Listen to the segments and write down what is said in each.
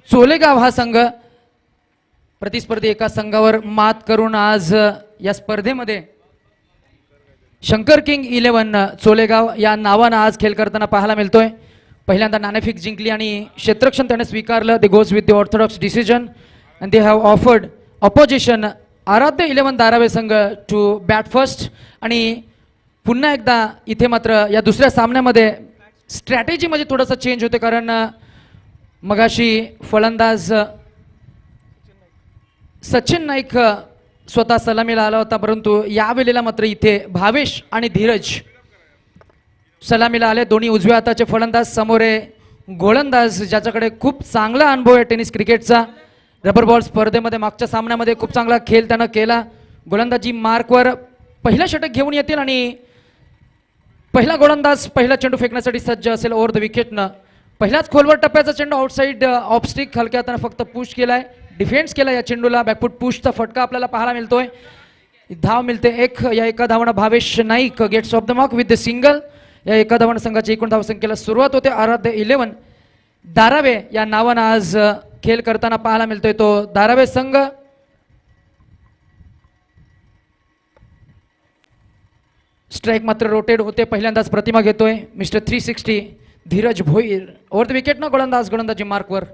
चोलेगाव हा संघ प्रतिस्पर्धी एका संघावर मात करून आज या स्पर्धेमध्ये शंकर किंग 11 चोलेगाव या नावानं आज खेळ करताना पाहायला मिळतोय. पहिल्यांदा नाणेफेक जिंकली आणि क्षेत्ररक्षण त्याने स्वीकारलं. They goes with the orthodox decision and they have offered opposition Aaradhya 11 Dharave संघ टू बॅट फर्स्ट. आणि पुन्हा एकदा इथे मात्र या दुसऱ्या सामन्यामध्ये स्ट्रॅटेजीमध्ये थोडंसं चेंज होते, कारण मगाशी फलंदाज सचिन नाईक स्वतः सलामीला आला होता, परंतु यावेळेला मात्र इथे भावेश आणि धीरज सलामीला आले. दोन्ही उजव्या हाताचे फलंदाज. समोरे गोलंदाज ज्याच्याकडे खूप चांगला अनुभव आहे टेनिस क्रिकेटचा. रबर बॉल स्पर्धेमध्ये मागच्या सामन्यामध्ये खूप चांगला खेळ त्यानं केला. गोलंदाजी मार्कवर पहिला षटक घेऊन येतील आणि पहिला गोलंदाज पहिला चेंडू फेकण्यासाठी सज्ज असेल ओव्हर द विकेटनं. पहिल्याच खोलवर टप्प्याचा चेंडू आउटसाइड ऑफ स्टिक हलक्या हाताने फक्त पुश केलाय, डिफेन्स केला या चेंडूला. बॅकफूट पुशचा फटका आपल्याला पाहायला मिळतोय. धाव मिळते एक. या एका धावानं Bhavesh Naik gets off the mark with the single. या एका धावानं संघाची एकूण धावसंख्येला सुरुवात होते. आराध्य 11 धारावे या नावानं आज खेळ करताना पाहायला मिळतोय तो धारावे संघ. स्ट्राईक मात्र रोटेट होते. पहिल्यांदाच प्रतिमा घेतोय mister 360 Dheeraj Bhoir. Over the wicket ना गोलंदाजी मार्कवर.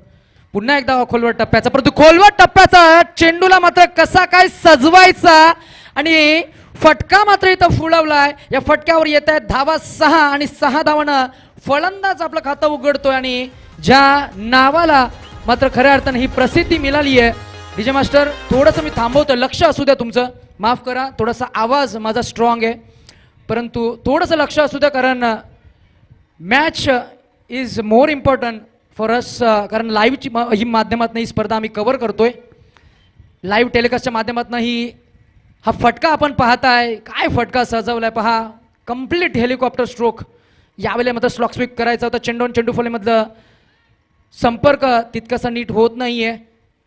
पुन्हा एकदा खोलवर टप्प्याचा, परंतु खोलवर टप्प्याचा चेंडूला मात्र कसा काय सजवायचा आणि फटका मात्र इथं फुलवलाय. या फटक्यावर येत आहेत धावा 6 आणि 6 धावानं फलंदाज आपलं खातं उघडतोय. आणि ज्या नावाला मात्र खऱ्या अर्थानं ही प्रसिद्धी मिळाली आहे. डीजे मास्टर थोडंसं मी थांबवतो, लक्ष असू द्या तुमचं, माफ करा, थोडासा आवाज माझा स्ट्रॉंग आहे, परंतु थोडंसं लक्ष असू द्या, कारण match is more important for us. कारण लाईव्हची ही माध्यमातून ही स्पर्धा आम्ही कव्हर करतोय. लाईव्ह टेलिकास्टच्या माध्यमातून ही हा फटका आपण पाहताय. काय फटका सजवलाय पहा, कम्प्लीट हेलिकॉप्टर स्ट्रोक. यावेळेला मात्र स्लॉक स्वीप करायचा होता. चेंडू फॉलीमधलं संपर्क तितकासा नीट होत नाहीये.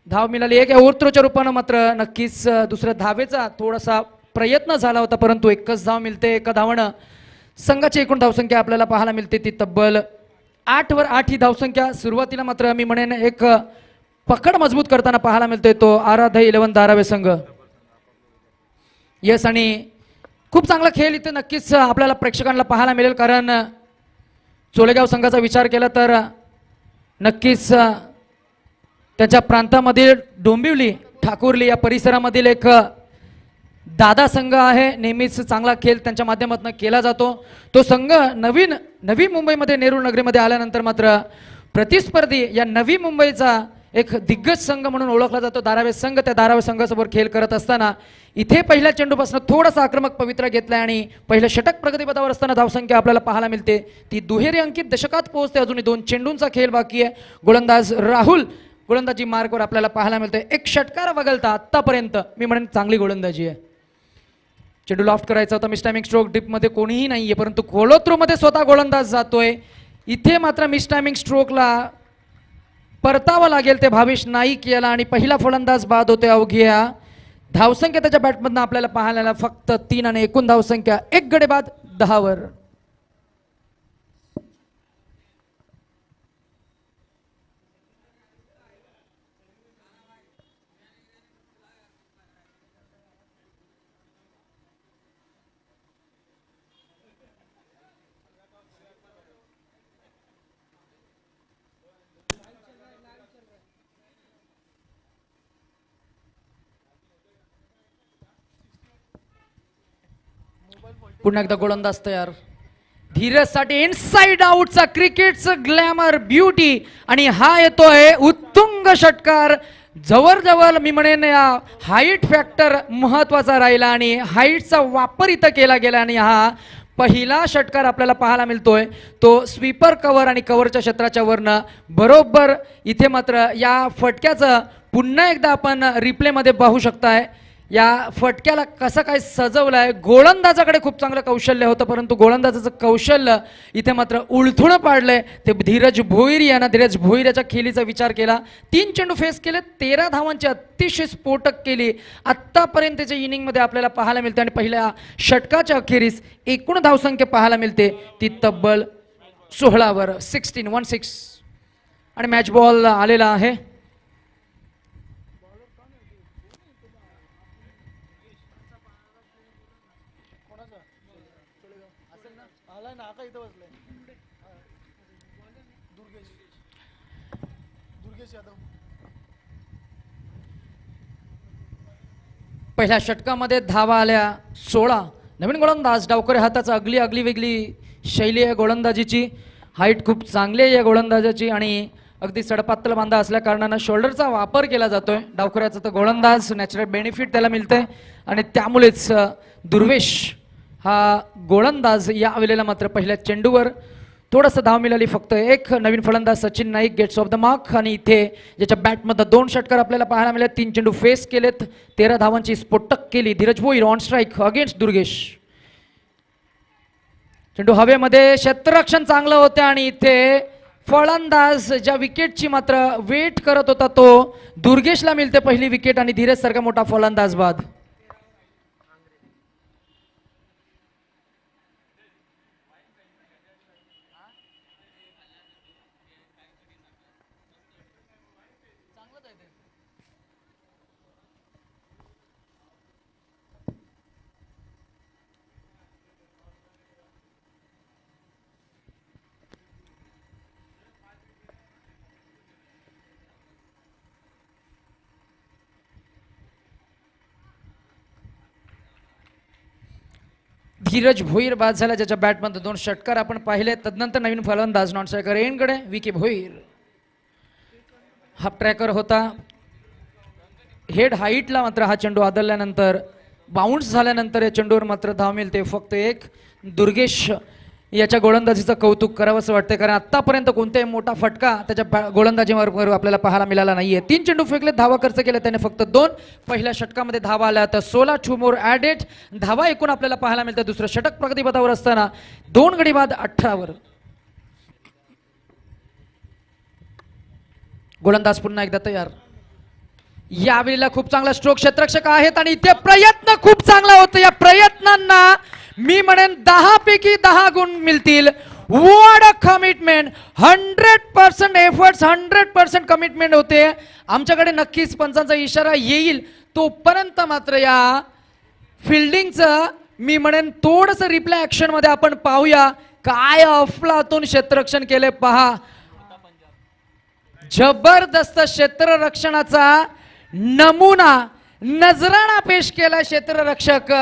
धाव मिळाली एक. ओव्हरथ्रोच्या रूपानं मात्र नक्कीच दुसऱ्या धावेचा थोडासा प्रयत्न झाला होता, परंतु एकच धाव मिळते. एका धावानं संघाची एकूण धावसंख्या आपल्याला पाहायला मिळते ती तब्बल 8वर 8 ही धावसंख्या. सुरुवातीला मात्र मी म्हणेन एक पकड मजबूत करताना पाहायला मिळतोय तो आराध्य 11 धारावे संघ. येस, आणि खूप चांगला खेळ इथे नक्कीच आपल्याला प्रेक्षकांना पाहायला मिळेल, कारण चोलेगाव संघाचा विचार केला तर नक्कीच त्याच्या प्रांतामधील डोंबिवली ठाकुर्ली या परिसरामधील एक दादा संघ आहे. नेहमीच चांगला खेळ त्यांच्या माध्यमातून केला जातो. तो संघ नवी मुंबईमध्ये नेरूळ नगरीमध्ये आल्यानंतर मात्र प्रतिस्पर्धी या नवी मुंबईचा एक दिग्गज संघ म्हणून ओळखला जातो धारावे संघ. त्या धारावे संघासमोर खेळ करत असताना इथे पहिल्या चेंडूपासून थोडासा आक्रमक पवित्रा घेतलाय आणि पहिलं षटक प्रगतीपथावर असताना धावसंख्या आपल्याला पाहायला मिळते ती दुहेरी अंकित दशकात पोहोचते. अजूनही 2 चेंडूंचा खेळ बाकी आहे. गोलंदाज राहुल गोलंदाजी मार्कवर आपल्याला पाहायला मिळतोय. एक षटकार वगळता आतापर्यंत मी म्हणेन चांगली गोलंदाजी आहे. चेंडू लॉफ्ट करायचा होता. मिस टायमिंग स्ट्रोक डिपमध्ये कोणीही नाहीये, परंतु खोलोत्रूमध्ये स्वतः गोलंदाज जातोय. इथे मात्र मिस टायमिंग स्ट्रोकला परतावा लागेल ते भावेश नाईक याला आणि पहिला फलंदाज बाद होते. अवघ्या धावसंख्या त्याच्या बॅटमधनं आपल्याला पाहायला फक्त 3 आणि एकूण धावसंख्या 1 गडे बाद 10वर. पुन्हा एकदा गोलंदाज तयार. धीरजसाठी इनसाइड आउटचा क्रिकेटचं ग्लॅमर ब्युटी आणि हा येतोय उत्तुंग षटकार. जवळ मी म्हणेन या हाईट फॅक्टर महत्वाचा राहिला आणि हाईटचा वापर इथं केला गेला आणि हा पहिला षटकार आपल्याला पाहायला मिळतोय तो स्वीपर कव्हर आणि कव्हरच्या क्षेत्राच्या वरनं बरोबर. इथे मात्र या फटक्याचं पुन्हा एकदा आपण रिप्लेमध्ये पाहू शकताय. या फटक्याला कसं काय सजवलंय. गोलंदाजाकडे खूप चांगलं कौशल्य होतं, परंतु गोलंदाजाचं कौशल्य इथे मात्र उलथून पाडलंय ते धीरज भोईर यानं. धीरज भोईर याच्या खेळीचा विचार केला. 3 चेंडू फेस केले, 13 धावांची अतिशय स्फोटक केली आत्तापर्यंतच्या इनिंगमध्ये आपल्याला पाहायला मिळते. आणि पहिल्या षटकाच्या अखेरीस एकूण धावसंख्या पाहायला मिळते ती तब्बल 16वर 16 आणि मॅच बॉल आलेला आहे. काका इथं बसले. दुर्गेश यादव. पहिल्या षटकामध्ये धावा आल्या 16. नवीन गोलंदाज डावकरे हाताचा अगली अगली वेगळी शैली आहे गोलंदाजीची. हाईट खूप चांगली आहे या गोलंदाजाची आणि अगदी सडपातळ बांधा असल्या कारणानं शोल्डरचा वापर केला जातोय डावकऱ्याचा. तर गोलंदाज नॅचरल बेनिफिट त्याला मिळते आणि त्यामुळेच दुर्वेश हा गोलंदाज या वेळेला मात्र पहिल्या चेंडूवर थोडंसं धाव मिळाली फक्त एक. नवीन फलंदाज Sachin Naik gets off the mark आणि इथे ज्याच्या बॅटमध्ये 2 षटकार आपल्याला पाहायला मिळाले. 3 चेंडू फेस केलेत, 13 धावांची स्फोटक केली. Dheeraj Bhoir on strike against Durgesh. चेंडू हवेमध्ये, क्षेत्ररक्षण चांगलं होतं आणि इथे फलंदाज ज्या विकेटची मात्र वेट करत होता तो दुर्गेशला मिळते पहिली विकेट आणि धीरज सारखा मोठा फलंदाज बाद. धीरज भोईर बाद झाला ज्याच्या बॅटमध्ये 2 षटकार आपण पाहिले. तदनंतर नवीन फलंदाज नॉन स्ट्रायकर एनकडे विकी भोईर. हाफ ट्रॅकर होता. हेड हाईटला मात्र हा चेंडू आदळल्यानंतर बाउन्स झाल्यानंतर या चेंडूवर मात्र धाव मिळते फक्त एक. दुर्गेश याच्या गोलंदाजीचं कौतुक करावं असं वाटतं कारण आतापर्यंत कोणताही मोठा फटका त्याच्या गोलंदाजीवर आपल्याला पाहायला मिळाला नाहीये. 3 चेंडू फेकले, धावा खर्च केले त्याने फक्त 2. पहिल्या षटकामध्ये धावा आल्या तर 16 2 मोर ॲडेड धावा एकूण आपल्याला पाहायला मिळतं. दुसरं षटक प्रगतीपथावर असताना 2 गडी बाद 18 वर. गोलंदाज पुन्हा एकदा तयार. यावेळेला खूप चांगला स्ट्रोक क्षेत्ररक्षक आहेत आणि इथे प्रयत्न खूप चांगला होतो. या प्रयत्नांना मी म्हणेन 10 पैकी 10 गुण मिळतील. What a commitment. 100% efforts, 100% commitment होते. आमच्याकडे नक्कीच पंचांचा इशारा येईल तोपर्यंत मात्र या फिल्डिंगचं मी म्हणेन थोडंसं रिप्लाय ऍक्शन मध्ये आपण पाहूया. काय अफलातून क्षेत्ररक्षण केले पहा. जबरदस्त क्षेत्ररक्षणाचा नमुना नजराणा पेश केला क्षेत्ररक्षक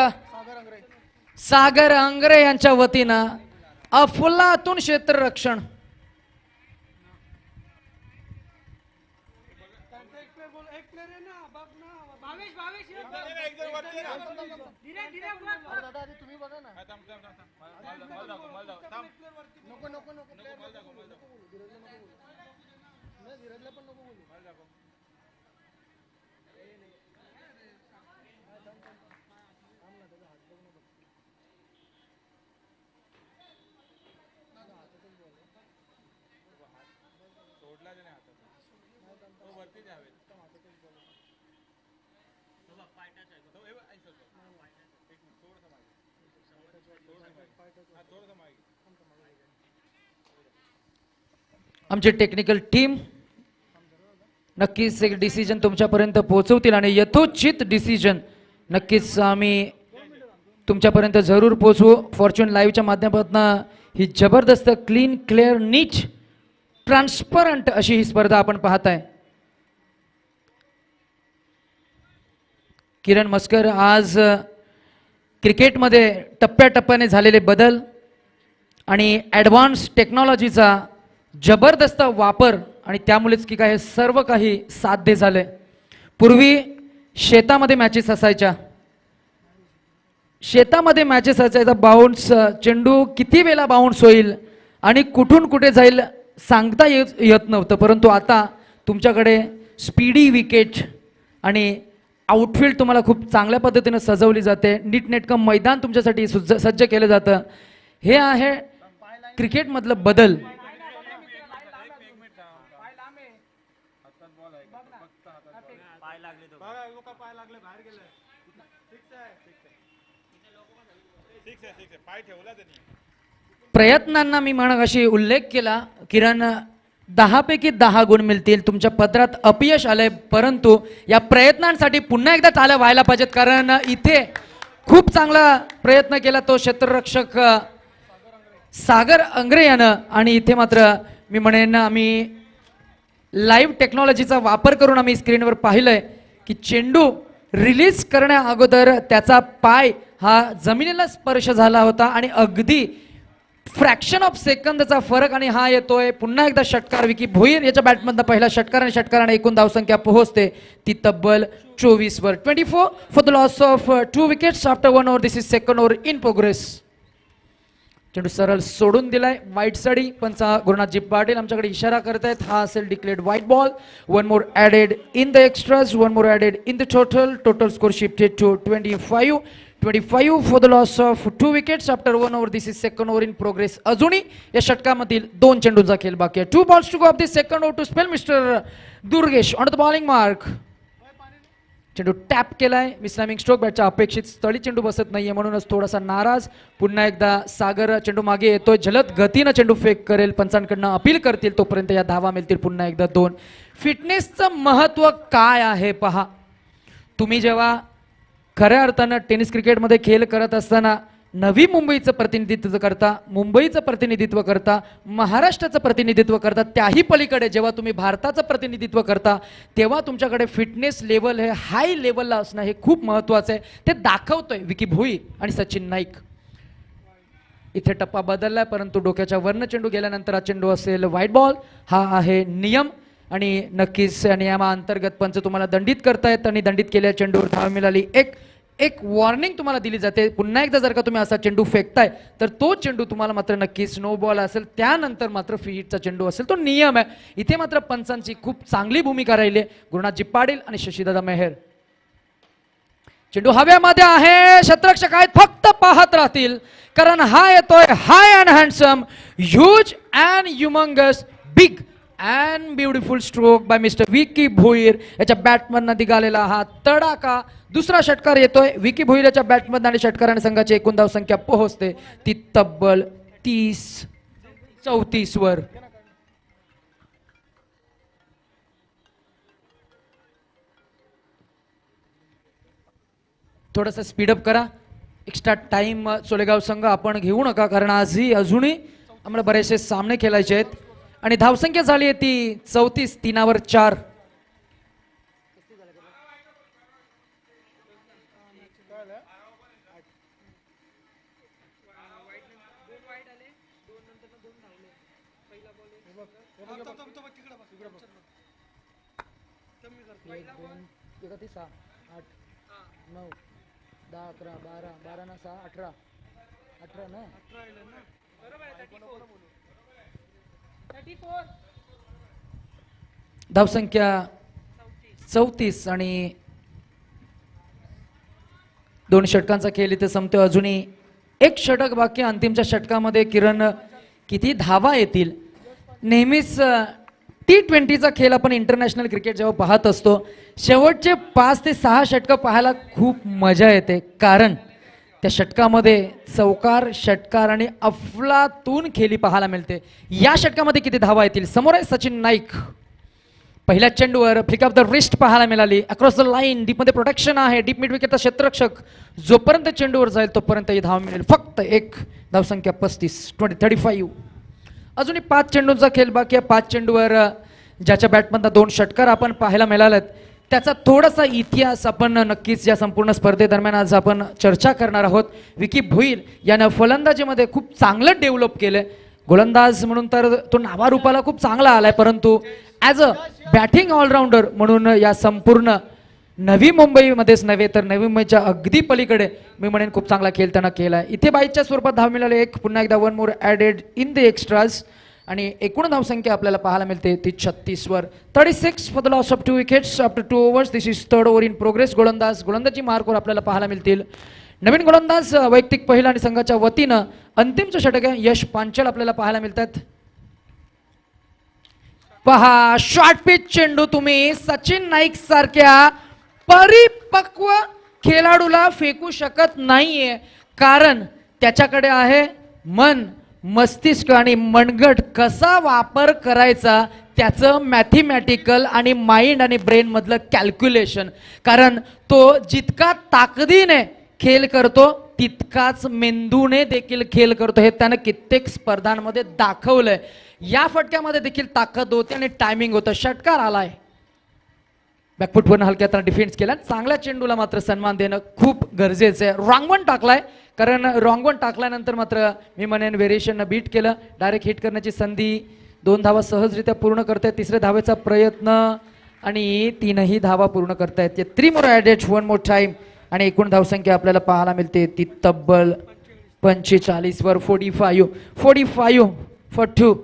सागर अंग्रे यांच्या वतीनं. अफलातून क्षेत्ररक्षण. आमची टेक्निकल टीम नक्कीच एक डिसिजन तुमच्यापर्यंत पोहोचवतील आणि यथोचित डिसिजन नक्कीच आम्ही तुमच्यापर्यंत जरूर पोहोचवू. फॉर्च्यून लाईव्हच्या माध्यमातून ही जबरदस्त क्लीन क्लिअर नीट ट्रान्सपरंट अशी ही स्पर्धा आपण पाहताय. किरण मस्कर आज क्रिकेटमध्ये टप्प्याटप्प्याने झालेले बदल आणि ॲडव्हान्स टेक्नॉलॉजीचा जबरदस्त वापर आणि त्यामुळेच की काय सर्व काही साध्य झाले. पूर्वी शेतामध्ये मॅचेस असायच्या, शेतामध्ये मॅचेस असायचा. बाउन्स चेंडू किती वेळा बाउन्स होईल आणि कुठून कुठे जाईल सांगता येत नव्हतं. परंतु आता तुमच्याकडे स्पीडी विकेट आणि आउटफील्ड तुम्हाला खूप चांगल्या पद्धतीने सजवली जाते. नीटनेटकं मैदान तुमच्यासाठी सज्ज केलं जातं. हे आहे क्रिकेटमधलं बदल. प्रयत्नांना मी अशी उल्लेख केला किरण 10 पैकी 10 गुण मिळतील. तुमच्या पत्रात अपयश आलंय परंतु या प्रयत्नांसाठी पुन्हा एकदा टाळ्या व्हायला पाहिजेत कारण इथे खूप चांगला प्रयत्न केला तो क्षेत्ररक्षक सागर अंग्रे यानं, आणि इथे मात्र मी म्हणेन आम्ही लाईव्ह टेक्नॉलॉजीचा वापर करून आम्ही स्क्रीनवर पाहिलंय की चेंडू रिलीज करण्या अगोदर त्याचा पाय हा जमिनीला स्पर्श झाला होता आणि अगदी फ्रॅक्शन ऑफ सेकंदचा फरक, आणि हा येतोय पुन्हा एकदा षटकार. विकी भोईर याच्या बॅटमधला पहिला षटकार, आणि षटकाराने एकूण धावसंख्या पोहोचते ती तब्बल 24 वर. 24 for the loss of 2 wickets after 1 over. This is second over in progress. चेंडू सरळ सोडून दिलाय वाईट साडी. पंचा गुरुनाथजी पाटील आमच्याकडे इशारा करतायत, हा असेल declared white ball. 1 more added in the extras, 1 more added in the total score shifted to 25. 25 for the loss of 2 wickets after 1 over. This is second over in progress. अजूनही या षटकामधील 2 चेंडूंचा खेळ बाकी आहे. 2 balls to go off this second over to spell mister Durgesh on the bowling mark. चेंडू tap केलाय. मिसलामिंग स्ट्रोक, बॅटच्या अपेक्षित स्थळी चेंडू बसत नाहीये म्हणूनच थोडासा नाराज. पुन्हा एकदा सागर चेंडू मागे येतोय, जलद गतीनं चेंडू फेक करेल, पंचांकडनं अपील करतील, तोपर्यंत या धावा मिळतील पुन्हा एकदा 2. फिटनेसचं महत्व काय आहे पहा. तुम्ही जेव्हा खऱ्या अर्थानं टेनिस क्रिकेटमध्ये खेळ करत असताना नवी मुंबईचं प्रतिनिधित्व करता, मुंबईचं प्रतिनिधित्व करता, महाराष्ट्राचं प्रतिनिधित्व करता, त्याही पलीकडे जेव्हा तुम्ही भारताचं प्रतिनिधित्व करता तेव्हा तुमच्याकडे फिटनेस लेवल हे हाय लेवलला असणं हे खूप महत्त्वाचं आहे. ते दाखवतोय विकी भोई आणि सचिन नाईक. इथे टप्पा बदललाय, परंतु डोक्याच्या वरनं चेंडू गेल्यानंतर हा चेंडू असेल व्हाईट बॉल. हा आहे नियम, आणि नक्कीच या नियमाअंतर्गत पंच तुम्हाला दंडित करतायत, आणि दंडित केल्या चेंडूवर धाव मिळाली. एक वॉर्निंग तुम्हाला दिली जाते. पुन्हा एकदा जर का तुम्ही असा चेंडू फेकताय तर तो चेंडू तुम्हाला मात्र नक्कीच नो बॉल असेल, त्यानंतर मात्र फिटचा चेंडू असेल, तो नियम आहे. इथे मात्र पंचांची खूप चांगली भूमिका राहिली आहे, गुरुनाथजी पाटील आणि शशीदादा मेहर. चेंडू हवेमध्ये आहे, क्षेत्ररक्षक आहेत फक्त पाहत राहतील, कारण हा येतोय high and handsome, huge and humongous, big and beautiful stroke by mister Vicky Bhoir. याच्या बॅटमधनं निघालेला हा तडाका. दुसरा षटकार येतोय विकी भोईर याच्या बॅटमधनं, आणि षटकाराने संघाची एकूण धावसंख्या पोहोचते ती तब्बल 30-34 वर. थोडंसं स्पीडअप करा. एक्स्ट्रा टाइम सोलेगाव संघ आपण घेऊ नका, कारण आजही अजूनही आम्हाला बरेचसे सामने खेळायचे आहेत, आणि धावसंख्या झाली आहे ती 34, 3 वर 4. धावसंख्या 34, आणि 2 षटकांचा खेळ इथे संपतो. अजूनही एक षटक बाकी. अंतिमच्या षटकामध्ये किरण किती धावा येतील. नेहमीच T20चा खेळ आपण इंटरनॅशनल क्रिकेट जेव्हा पाहत असतो, शेवटचे 5 ते 6 षटकं पाहायला खूप मजा येते, कारण त्या षटकामध्ये चौकार, षटकार आणि अफलातून खेळी पाहायला मिळते. या षटकामध्ये किती धावा येतील. समोर आहे सचिन नाईक. पहिल्या चेंडूवर फ्लिक ऑफ द रिस्ट पाहायला मिळाली. अक्रॉस द लाईन, डीपमध्ये प्रोटेक्शन आहे. डीप मिड विकेटचा क्षेत्ररक्षक जोपर्यंत चेंडूवर जाईल तोपर्यंत ही धाव मिळेल. फक्त एक धावसंख्या 35. अजूनही 5 चेंडूंचा खेळ बाकी आहे. 5 चेंडूवर ज्याच्या बॅटमधनं 2 षटकार आपण पाहायला मिळालेत, त्याचा थोडासा इतिहास आपण नक्कीच या संपूर्ण स्पर्धेदरम्यान आज आपण चर्चा करणार आहोत. विकी भोईर यानं फलंदाजीमध्ये खूप चांगलं डेव्हलप केलंय. गोलंदाज म्हणून तर तो नावारूपाला खूप चांगला आलाय, परंतु ॲज अ बॅटिंग ऑलराऊंडर म्हणून या संपूर्ण नवी मुंबईमध्येच नव्हे तर नवी मुंबईच्या अगदी पलीकडे मी म्हणेन खूप चांगला खेळ त्यानं केलाय. इथे बाईच्या स्वरूपात धाव मिळाले. एक पुन्हा एकदा 1 more added in the extras, आणि एकूण धावसंख्या आपल्याला पाहायला मिळते ती 36 वर. 36 for the loss of 2 wickets after 2 overs. This is third over in progress. गोलंदाजी मार्कवर आपल्याला पाहायला मिळतील नवीन गोलंदाज वैयक्तिक पहिला, आणि संघाच्या वतीनं अंतिमचं षटक आहे यश पांचल आपल्याला पाहायला मिळतात. पहा शॉर्ट पिच चेंडू तुम्ही सचिन नाईक सारख्या परिपक्व खेळाडूला फेकू शकत नाहीये, कारण त्याच्याकडे आहे मन, मस्तिष्क आणि मनगट कसा वापर करायचा त्याचं मॅथमॅटिकल आणि माइंड आणि ब्रेन मधलं कॅल्क्युलेशन. कारण तो जितका ताकदीने खेळ करतो तितकाच मेंदूने देखील खेळ करतो हे त्यानं कित्येक स्पर्धांमध्ये दाखवलंय. या फटक्यामध्ये देखील ताकद होती आणि टायमिंग होतं. षटकार आलाय. बॅकफुटवरून हलक्या डिफेन्स केला. चांगल्या चेंडूला मात्र सन्मान देणं खूप गरजेचं आहे. रॉंग वन टाकलाय, कारण रॉंग वन टाकल्यानंतर मात्र मी म्हणेन व्हेरिएशननं बीट केलं. डायरेक्ट हिट करण्याची संधी. 2 धावा सहजरित्या पूर्ण करतायत. तिसऱ्या धावेचा प्रयत्न आणि 3ही धावा पूर्ण करतायत. 3 मोर ॲडेड, 1 मोर टाइम. आणि एकूण धावसंख्या आपल्याला पाहायला मिळते ती तब्बल 45 वर 45 फॉर 2.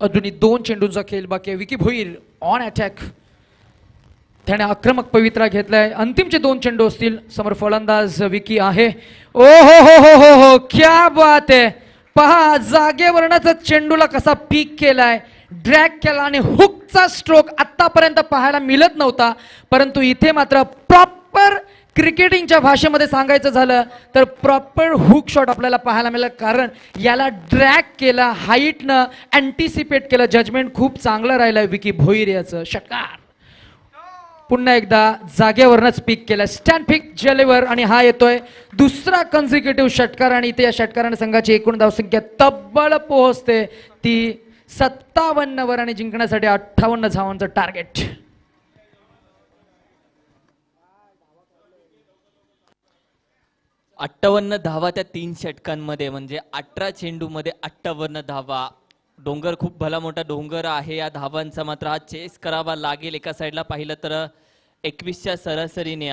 अजूनही 2 चेंडूंचा खेळ बाकी आहे. Vicky Bhoir on attack. त्याने आक्रमक पवित्रा घेतलाय. अंतिमचे 2 चेंडू असतील. समोर फलंदाज विकी आहे. ओ हो हो हो हो हो, क्या बात आहे. पहा जागेवरणाचा चेंडूला कसा पीक केलाय, ड्रॅग केला आणि हुकचा स्ट्रोक आतापर्यंत पाहायला मिळत नव्हता. परंतु इथे मात्र प्रॉपर क्रिकेटिंगच्या भाषेमध्ये सांगायचं झालं तर प्रॉपर हुक शॉट आपल्याला पाहायला मिळाला. कारण याला ड्रॅग केला, हाईटनं अँटिसिपेट केलं. जजमेंट खूप चांगलं राहिलंय विकी भोईर याचं. षटकार पुन्हा एकदा जागेवरनच पिक केलं. स्टँड पिक जेलेवर आणि हा येतोय दुसरा कन्झिक्युटिव्ह षटकार. आणि इथे या षटकाराने संघाची एकूण धावसंख्या तब्बल पोहोचते ती 57 वर आणि जिंकण्यासाठी 58 धावांचं टार्गेट. अठ्ठावन्न धावा त्या 3 षटकांमध्ये, म्हणजे 18 चेंडूमध्ये 58 धावा. डोंगर खूप भला मोठा डोंगर आहे. या धावांचा मात्र हा चेस करावा लागेल. एका साईडला पाहिलं तर 21च्या सरासरीने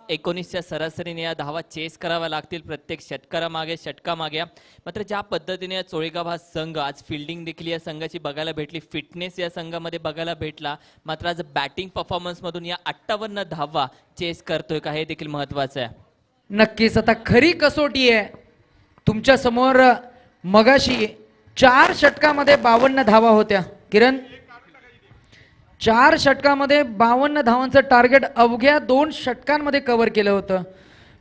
19च्या सरासरीने या धावा चेस कराव्या लागतील प्रत्येक षटकामागे. मात्र ज्या पद्धतीने या चोळेगाव हा संघ आज फिल्डिंग देखील या संघाची बघायला भेटली, फिटनेस या संघामध्ये बघायला भेटला. मात्र आज बॅटिंग परफॉर्मन्समधून या 58 धावा चेस करतोय का हे देखील महत्वाचं आहे. नक्कीच आता खरी कसोटी आहे तुमच्या समोर. मगाशी 4 षटकामध्ये 52 धावा होत्या. किरण, 4 षटकामध्ये 52 धावांचं टार्गेट अवघ्या 2 षटकांमध्ये कव्हर केलं होतं.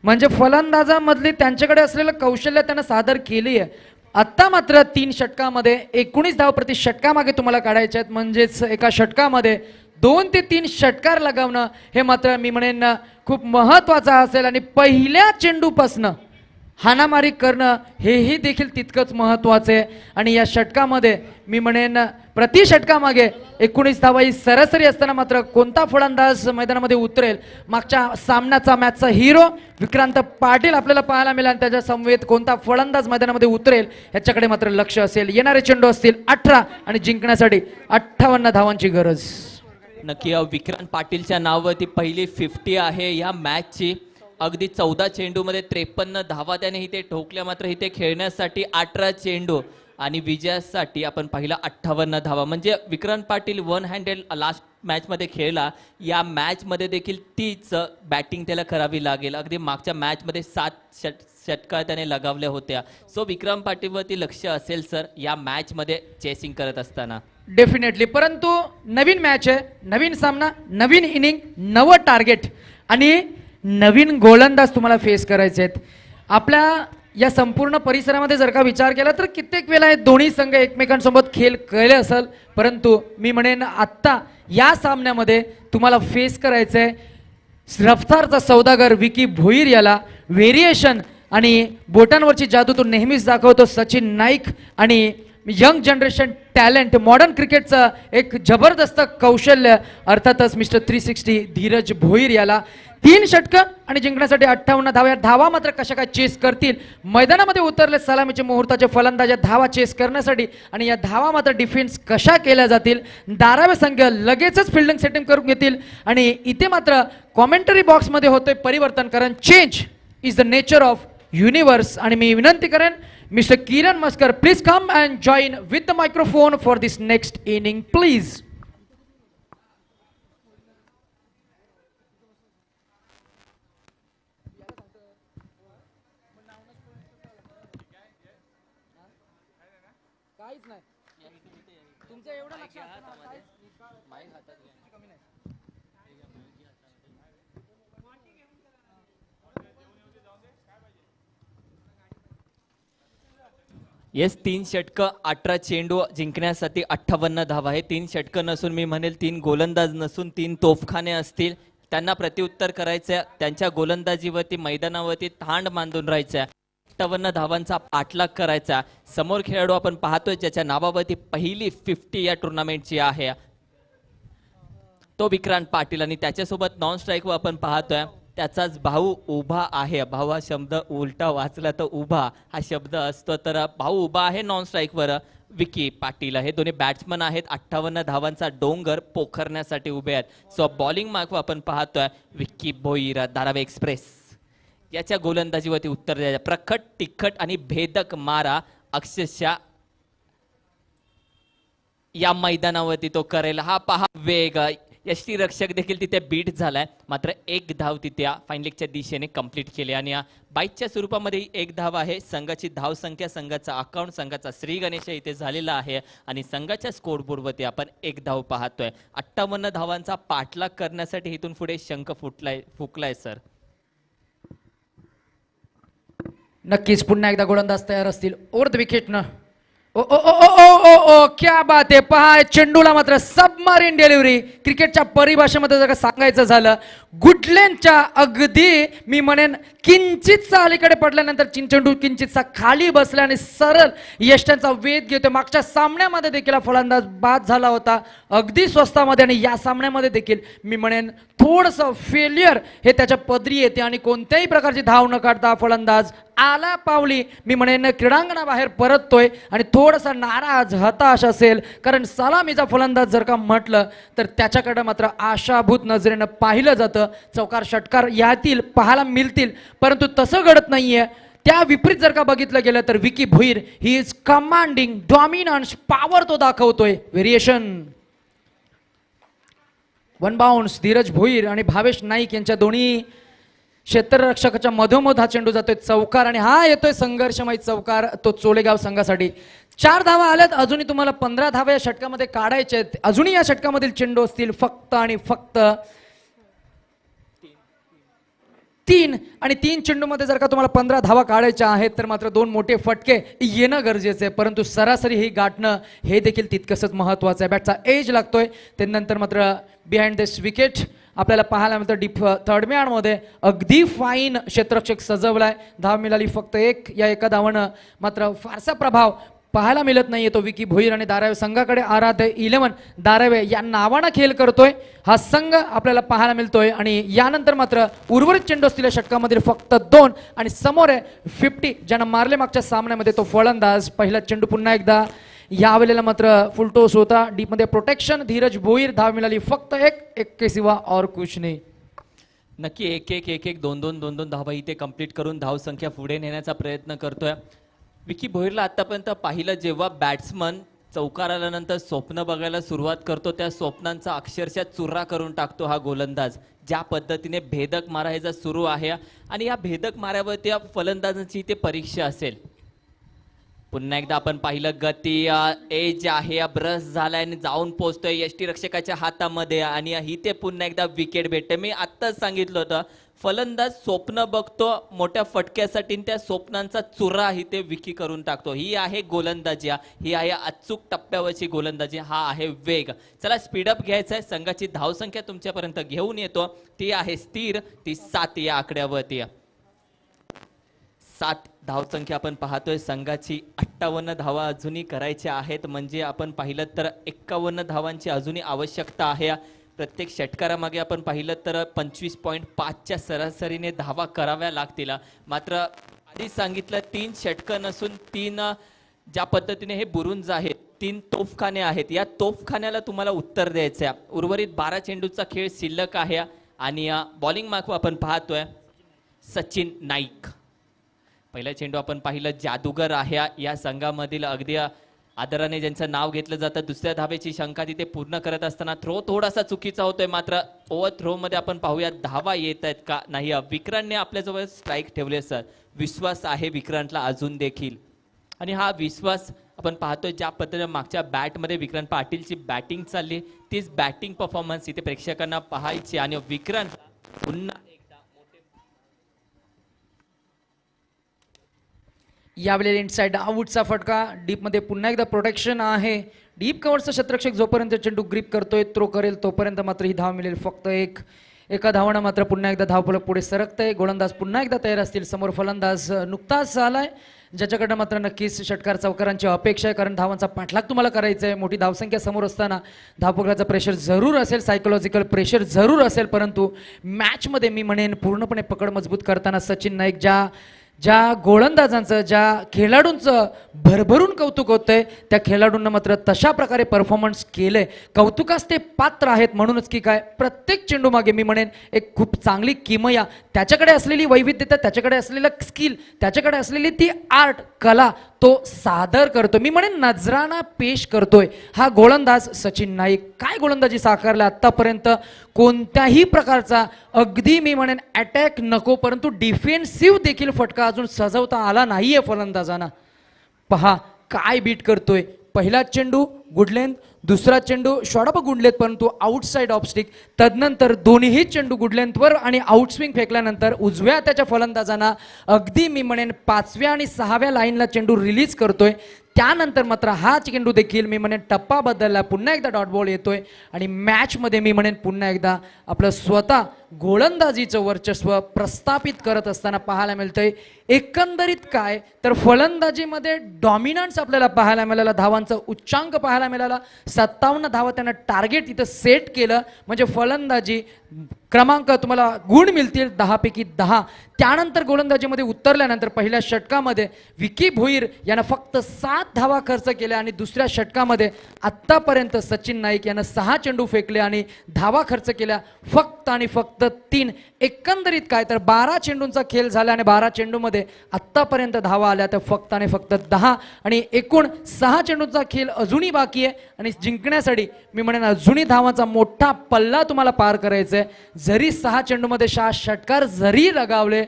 म्हणजे फलंदाजामधली त्यांच्याकडे असलेलं कौशल्य त्यांना सादर केली आहे. आत्ता मात्र 3 षटकामध्ये 19 धाव प्रति षटकामागे तुम्हाला काढायचे आहेत. म्हणजेच एका षटकामध्ये 2 ते 3 षटकार लगावणं हे मात्र मी म्हणेन खूप महत्वाचं असेल. आणि पहिल्या चेंडूपासनं हाणामारी करणं हेही देखील तितकंच महत्वाचं आहे. आणि या षटकामध्ये मी म्हणेन प्रति षटकामागे 19 धावा ही सरासरी असताना मात्र कोणता फलंदाज मैदानामध्ये उतरेल. मागच्या सामन्याचा मॅचचा हिरो विक्रांत पाटील आपल्याला पाहायला मिळाला आणि त्याच्या समवेत कोणता फलंदाज मैदानामध्ये उतरेल ह्याच्याकडे मात्र लक्ष असेल. येणारे चेंडू असतील 18 आणि जिंकण्यासाठी 58 धावांची गरज. नक्की विक्रांत पाटीलच्या नावावरती पहिली 50 आहे या मॅचची. अगदी 14 चेंडूमध्ये 53 धावा त्याने इथे ठोकल्या. मात्र इथे खेळण्यासाठी 18 चेंडू आणि विजयासाठी आपण पाहिला 58 धावा. म्हणजे Vikrant Patil one handed last मॅचमध्ये खेळला. या मॅचमध्ये देखील तीच बॅटिंग त्याला करावी लागेल. अगदी मागच्या मॅचमध्ये 7 षटकार त्याने लगावल्या होत्या. सो विक्रांत पाटीलवरती लक्ष असेल सर या मॅचमध्ये चेसिंग करत असताना. डेफिनेटली. परंतु नवीन मॅच आहे, नवीन सामना, नवीन इनिंग, नवं टार्गेट आणि नवीन गोलंदाज तुम्हाला फेस करायचे आहेत. आपल्या या संपूर्ण परिसरामध्ये जर का विचार केला तर कित्येक वेळा हे दोन्ही संघ एकमेकांसोबत खेळ खेळले असेल. परंतु मी म्हणेन आत्ता या सामन्यामध्ये तुम्हाला फेस करायचं आहे रफ्तारचा सौदागर विकी भोईर याला. व्हेरिएशन आणि बोटांवरची जादू तो नेहमीच दाखवतो सचिन नाईक आणि यंग जनरेशन टॅलेंट, मॉडर्न क्रिकेटचं एक जबरदस्त कौशल्य अर्थातच मिस्टर 360 धीरज भोईर याला. 3 षटकं आणि जिंकण्यासाठी 58 धावा. धावा मात्र कशा काय चेस करतील. मैदानामध्ये उतरले सलामीचे मुहूर्ताचे फलंदाज धावा चेस करण्यासाठी आणि या धावा मात्र डिफेन्स कशा केल्या जातील. धाराव्य संघ लगेचच फिल्डिंग सेटिंग करून घेतील. आणि इथे मात्र कॉमेंटरी बॉक्समध्ये होतोय परिवर्तन, कारण change is the nature of universe. आणि मी विनंती करेन Mr. Kiran Maskar, please come and join with the microphone for this next inning, please. Yes 3 षटकं 18 चेंडू जिंकण्यासाठी 58 धावा. हे 3 षटकं नसून मी म्हणेल 3 गोलंदाज नसून 3 तोफखाने असतील. त्यांना प्रत्युत्तर करायचं, त्यांच्या गोलंदाजीवरती मैदानावरती थांड बांधून राहायचं, 58 धावांचा पाठलाग करायचा. समोर खेळाडू आपण पाहतोय ज्याच्या नावावरती पहिली 50 या टुर्नामेंटची आहे, तो विक्रांत पाटील. आणि त्याच्यासोबत नॉन स्ट्राईकवर आपण पाहतोय त्याचाच भाऊ उभा आहे. भाऊ हा शब्द उलटा वाचला तर उभा हा शब्द असतो, तर भाऊ उभा आहे नॉन स्ट्राईकवर विकी पाटील. हे दोन्ही बॅट्समन आहेत. 58 धावांचा डोंगर पोखरण्यासाठी उभे आहेत. सो बॉलिंग मार्कवर आपण पाहतोय विक्की भोईर, धारावी एक्सप्रेस याच्या गोलंदाजीवरती उत्तर द्यायचं. प्रखट, तिखट आणि भेदक मारा अक्षरशः या मैदानावरती तो करेल. हा पहा वेग. यष्टीरक्षक देखील तिथे बीट झालाय, मात्र एक धाव तिथे फाईन लेगच्या दिशेने कंप्लीट केली. आणि बाईकच्या स्वरूपामध्ये एक धाव आहे. संघाची धाव संख्या, संघाचा अकाउंट, संघाचा श्री गणेश इथे झालेला आहे. आणि संघाच्या स्कोरबोर्डवरती आपण एक धाव पाहतोय. 58 धावांचा पाठलाग करण्यासाठी इथून पुढे शंख फुकलाय सर. नक्कीच पुन्हा एकदा गोलंदाज तयार असतील. ओव्हर द विकेटनं ओ ओ ओ ओ ओ ओ क्या बात आहे. पहा चेंडूला मात्र सबमरीन डिलिव्हरी. क्रिकेटच्या परिभाषेमध्ये जर का सांगायचं झालं, गुडलेनच्या अगदी मी म्हणेन किंचितचा अलीकडे पडल्यानंतर चेंडू किंचितचा खाली बसला आणि सरळ यष्ट्यांचा वेध घेतो. मागच्या सामन्यामध्ये देखील फलंदाज बाद झाला होता अगदी स्वस्तामध्ये, आणि या सामन्यामध्ये देखील मी म्हणेन थोडंसं फेल्युअर हे त्याच्या पदरी येते आणि कोणत्याही प्रकारची धाव न काढता फलंदाज आला पावली मी म्हणेन क्रीडांगणाबाहेर परततोय. आणि थोडासा नाराज हताश असेल, कारण सलामीचा फलंदाज जर का म्हटलं तर त्याच्याकडे मात्र आशाभूत नजरेनं पाहिलं जातं. चौकार षटकार यातील पाहायला मिळतील, परंतु तसं घडत नाहीये. त्या विपरीत जर का बघितलं गेलं तर Vicky Bhoir he is commanding, dominance, power तो दाखवतोय. Variation one bounce. Dheeraj Bhoir आणि भावेश नाईक यांच्या दोन्ही क्षेत्ररक्षकाच्या मधोमध हा चेंडू जातोय चौकार, आणि हा येतोय संघर्षमय चौकार तो चोलेगाव संघासाठी. 4 धावा आल्यात. अजूनही तुम्हाला 15 धावा या षटकामध्ये काढायचे आहेत. अजूनही या षटकामधील चेंडू असतील फक्त आणि फक्त 3, आणि 3 चेंडूमध्ये जर का तुम्हाला 15 धावा काढायच्या आहेत तर मात्र 2 मोठे फटके येणं गरजेचं आहे. परंतु सरासरी ही गाठणं हे देखील तितकंच महत्त्वाचं आहे. बॅटचा एज लागतोय. त्यानंतर मात्र बिहाइंड दिस विकेट आपल्याला पाहायला मिळतं डीप थर्ड मॅनमध्ये अगदी फाईन क्षेत्ररक्षक सजवलाय. धाव मिळाली फक्त 1. या एका धावानं मात्र फारसा प्रभाव पाहायला मिळत नाहीये. तो विकी भोईर आणि धारावे संघाकडे आराध्य 11 धारावे या नावानं खेळ करतोय हा संघ आपल्याला पाहायला मिळतोय. आणि यानंतर मात्र उर्वरित चेंडू असलेल्या षटकामध्ये फक्त 2, आणि समोर आहे 50 ज्यानं मारले मागच्या सामन्यामध्ये तो फलंदाज. पहिला चेंडू पुन्हा एकदा यावेळेला मात्र फुलटोस होता. डीपमध्ये प्रोटेक्शन. धीरज भोईर. धाव मिळाली फक्त 1 के सिवा और कुछ नाही. नक्की 1-1 2-2 धावा इथे कंप्लीट करून धाव संख्या पुढे नेण्याचा प्रयत्न करतोय. विकी भोईरला आतापर्यंत पाहिलं, जेव्हा बॅट्समन चौकार आल्यानंतर स्वप्न बघायला सुरुवात करतो त्या स्वप्नांचा अक्षरशः चुरा करून टाकतो हा गोलंदाज. ज्या पद्धतीने भेदक मारा ह्याचा सुरू आहे, आणि या भेदक माऱ्यावरती या फलंदाजांची ते परीक्षा असेल. पुन्हा एकदा आपण पाहिलं गती, एज आहे, ब्रश झालाय आणि जाऊन पोहोचतोय यष्टीरक्षकाच्या हातामध्ये, आणि ही ते पुन्हा एकदा विकेट भेटते. मी आत्ताच सांगितलं होतं फलंदाज स्वप्न बघतो मोठ्या फटक्यासाठी, त्या स्वप्नांचा चुरा ही ते विकी करून टाकतो. ही आहे गोलंदाजी, ही आहे अचूक टप्प्यावरची गोलंदाजी, हा आहे वेग. चला स्पीडअप घ्यायचा आहे. संघाची धावसंख्या तुमच्यापर्यंत घेऊन येतो. ती आहे स्थिर, ती 7 या आकड्यावरती. 7 धावसंख्या आपण पाहतोय. संघाची 58 धावा अजूनही करायच्या आहेत, म्हणजे आपण पाहिलं तर 51 धावांची अजूनही आवश्यकता आहे. प्रत्येक षटकारामागे आपण पाहिलं तर 25.5च्या सरासरीने धावा कराव्या लागतील. मात्र आधी सांगितलं 3 षटकं नसून 3 ज्या पद्धतीने हे बुरुंज आहेत, 3 तोफखाने आहेत. या तोफखान्याला तुम्हाला उत्तर द्यायचं आहे. उर्वरित 12 चेंडूचा खेळ शिल्लक आहे. आणि बॉलिंग मार्कवर आपण पाहतोय सचिन नाईक. पहिला चेंडू आपण पाहिलं जादूगर आहे या संघामधील, अगदी आदराने ज्यांचं नाव घेतलं जातं. दुसऱ्या धावेची शंका तिथे पूर्ण करत असताना थ्रो थोडासा चुकीचा होतोय. मात्र ओव्हर थ्रो मध्ये आपण पाहूया धावा येत आहेत का नाही. विक्रांतने आपल्याजवळ स्ट्राईक ठेवले सर. विश्वास आहे विक्रांतला अजून देखील, आणि हा विश्वास आपण पाहतोय ज्या पद्धतीने मागच्या बॅटमध्ये विक्रांत पाटीलची बॅटिंग चालली, तीच बॅटिंग परफॉर्मन्स इथे प्रेक्षकांना पाहायची. आणि विक्रांत पुन्हा यावेळी इनसाइड आउटचा फटका. डीपमध्ये पुन्हा एकदा प्रोटेक्शन आहे. डीप कव्हरचा क्षेत्ररक्षक जोपर्यंत चेंडू ग्रिप करतोय थ्रो करेल तोपर्यंत मात्र ही धाव मिळेल फक्त एका धावानं मात्र पुन्हा एकदा धावफलक पुढे सरकतंय. गोलंदाज पुन्हा एकदा तयार असतील. समोर फलंदाज नुकताच आलाय ज्याच्याकडनं मात्र नक्कीच षटकार चौकारांची अपेक्षा आहे, कारण धावांचा पाठलाग तुम्हाला करायचा आहे. मोठी धावसंख्या समोर असताना धावपकडाचा प्रेशर जरूर असेल, सायकोलॉजिकल प्रेशर जरूर असेल, परंतु मॅचमध्ये मी म्हणेन पूर्णपणे पकड मजबूत करताना सचिन नाईक ज्या गोलंदाजांचं ज्या खेळाडूंचं भरभरून कौतुक होतंय त्या खेळाडूंना मात्र तशा प्रकारे परफॉर्मन्स केलंय. कौतुकास ते पात्र आहेत. म्हणूनच की काय प्रत्येक चेंडू मागे मी म्हणेन एक खूप चांगली किमया, त्याच्याकडे असलेली वैविध्यता, त्याच्याकडे असलेलं स्किल, त्याच्याकडे असलेली ती आर्ट कला तो सादर करतो. मी म्हणेन नजराना पेश करतोय हा गोलंदाज सचिन नाईक. काय गोलंदाजी साकारला आतापर्यंत. कोणत्याही प्रकारचा अगदी मी म्हणेन अटॅक नको, परंतु डिफेन्सिव्ह देखील फटका अजून सजवता आला नाहीये फलंदाजांना. पहा काय बीट करतोय. पहिला चेंडू गुडलेंथ, दुसरा चेंडू शॉर्ट गुडलेत परंतु आउटसाइड ऑफ स्टिक. तदनंतर दोन्ही चेंडू गुडलेंथवर आणि आउटस्विंग फेकल्यानंतर उजव्या त्याच्या फलंदाजांना अगदी मी म्हणेन 5व्या आणि 6व्या लाईनला चेंडू रिलीज करतोय. त्यानंतर मात्र हा चेंडू देखील मी म्हणेन टप्पा बदलला. पुन्हा एकदा डॉट बॉल येतोय आणि मॅचमध्ये मी म्हणेन पुन्हा एकदा आपलं स्वतः गोलंदाजीचं वर्चस्व प्रस्थापित करत असताना पाहायला मिळतंय. एकंदरीत काय तर फलंदाजीमध्ये डॉमिनन्स आपल्याला पाहायला मिळाला. धावांचा उच्चांक पाहायला मिळाला. 57 धावा त्यांना टार्गेट इथं सेट केलं. म्हणजे फलंदाजी क्रमांक तुम्हाला गुण मिळतील 10 पैकी 10. त्यानंतर गोलंदाजीमध्ये उतरल्यानंतर पहिल्या षटकामध्ये विकी भोईर यानं फक्त 7 धावा खर्च केल्या आणि दुसऱ्या षटकामध्ये आत्तापर्यंत सचिन नाईक यानं 6 चेंडू फेकले आणि धावा खर्च केल्या फक्त आणि फक्त 3. एकंदरीत काय तर 12 चेंडूंचा खेळ झाला आणि 12 चेंडूमध्ये आत्तापर्यंत धावा आल्या तर फक्त आणि फक्त 10 आणि एकूण 6 चेंडूंचा खेळ अजूनही बाकी आहे आणि जिंकण्यासाठी मी म्हणेन अजूनही धावांचा मोठा पल्ला तुम्हाला पार करायचा आहे. जरी 6 चेंडूमध्ये 6 षटकार जरी लगावले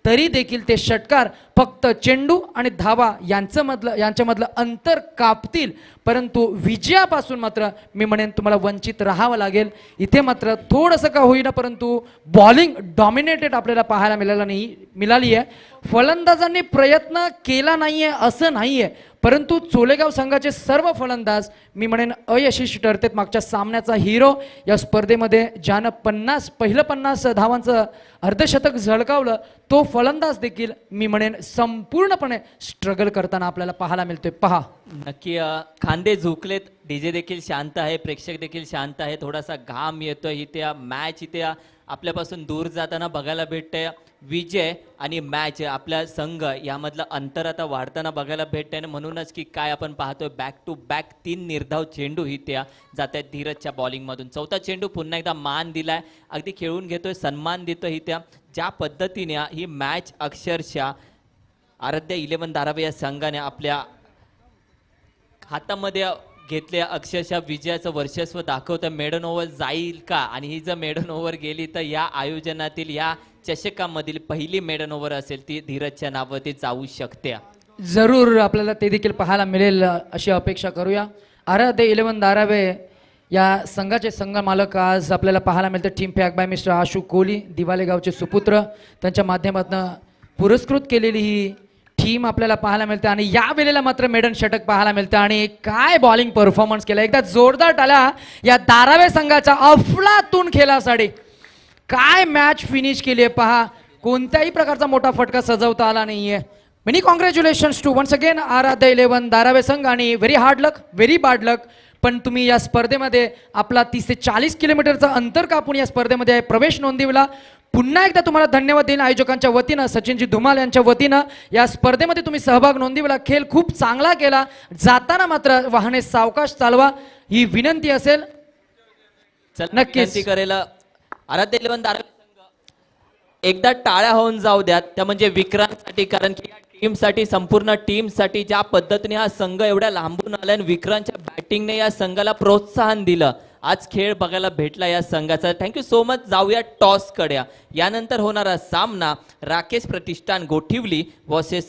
तरी देखील ते षटकार फक्त चेंडू आणि धावा यांच्यामधलं अंतर कापतील, परंतु विजयापासून मात्र मी म्हणेन तुम्हाला वंचित राहावं लागेल. इथे मात्र थोडंसं का होईना परंतु बॉलिंग डॉमिनेटेड आपल्याला पाहायला मिळाली आहे. फलंदाजांनी प्रयत्न केला नाहीये असं नाहीये, परंतु चोलेगाव संघाचे सर्व फलंदाज मी म्हणेन अयशस्वी ठरतात. मागच्या सामन्याचा हिरो या स्पर्धेमध्ये ज्यानं 50 धावांचं अर्धशतक झळकावलं तो फलंदाज देखील मी म्हणेन संपूर्णपणे स्ट्रगल करताना आपल्याला पाहायला मिळतोय. पहा नक्की खांदे झुकलेत. डीजे देखील शांत आहे, प्रेक्षक देखील शांत आहे. थोडासा घाम येतोय. इथे मॅच इथे आपल्यापासून दूर जाताना बघायला भेटतंय. विजय आणि मॅच आपल्या संघ यामधलं अंतर आता वाढताना बघायला भेटतंय. म्हणूनच की काय आपण पाहतोय बॅक टू बॅक 3 निर्धाव चेंडू ही त्या जात आहेत धीरजच्या बॉलिंगमधून. चौथा चेंडू पुन्हा एकदा मान दिलाय, अगदी खेळून घेतोय, सन्मान देतोय. ही त्या ज्या पद्धतीने ही मॅच अक्षरशः आराध्य 11 धारावी या संघाने आपल्या हातामध्ये घेतले. अक्षरशः विजयाचं वर्चस्व दाखवतं. मेडन ओव्हर जाईल का, आणि ही जर मेडन ओव्हर गेली तर या आयोजनातील या चषकामधील पहिली मेडन ओव्हर असेल ती धीरजच्या नावावरती जाऊ शकते. जरूर आपल्याला ते देखील पाहायला मिळेल अशी अपेक्षा करूया. आराध्य 11 धारावे या संघाचे संघ मालक आज आपल्याला पाहायला मिळतं. Team pack by mister Ashu Kohli, Diwale गावचे सुपुत्र, त्यांच्या माध्यमातून पुरस्कृत केलेली ही टीम आपल्याला पाहायला मिळते. आणि या वेळेला मात्र मेडन षटक पाहायला मिळतं. आणि काय बॉलिंग परफॉर्मन्स केला. एकदा जोरदार टाळ्या या धारावे संघाच्या अफलातून खेळासाठी. काय मॅच फिनिश केली आहे पहा. कोणत्याही प्रकारचा मोठा फटका सजवता आला नाहीये. Many congratulations to once again Aaradhya 11 Dharave संघ. आणि very hard luck, very bad luck, पण तुम्ही या स्पर्धेमध्ये आपला 30 ते 40 किलोमीटरचं अंतर कापून या स्पर्धेमध्ये प्रवेश नोंदविला. पुन्हा एकदा तुम्हाला धन्यवाद देईन आयोजकांच्या वतीनं, सचिनजी धुमाल यांच्या वतीनं. या स्पर्धेमध्ये तुम्ही सहभाग नोंदविला, खेळ खूप चांगला केला. जाताना मात्र वाहने सावकाश चालवा ही विनंती असेल. नक्कीच करेल आराध्य 11 धारावी संघ. एकदा टाळ्या होऊन जाऊ द्यात त्या म्हणजे विक्रांतसाठी, कारण की या टीमसाठी, संपूर्ण टीमसाठी ज्या पद्धतीने हा संघ एवढ्या लांबून आला आणि विक्रांतच्या बॅटिंगने या संघाला प्रोत्साहन दिलं. आज खेळ बघायला भेटला या संघाचा. Thank you so much. जाऊया टॉस कडे. यानंतर होणारा सामना राकेश प्रतिष्ठान गोठिवली वर्सेस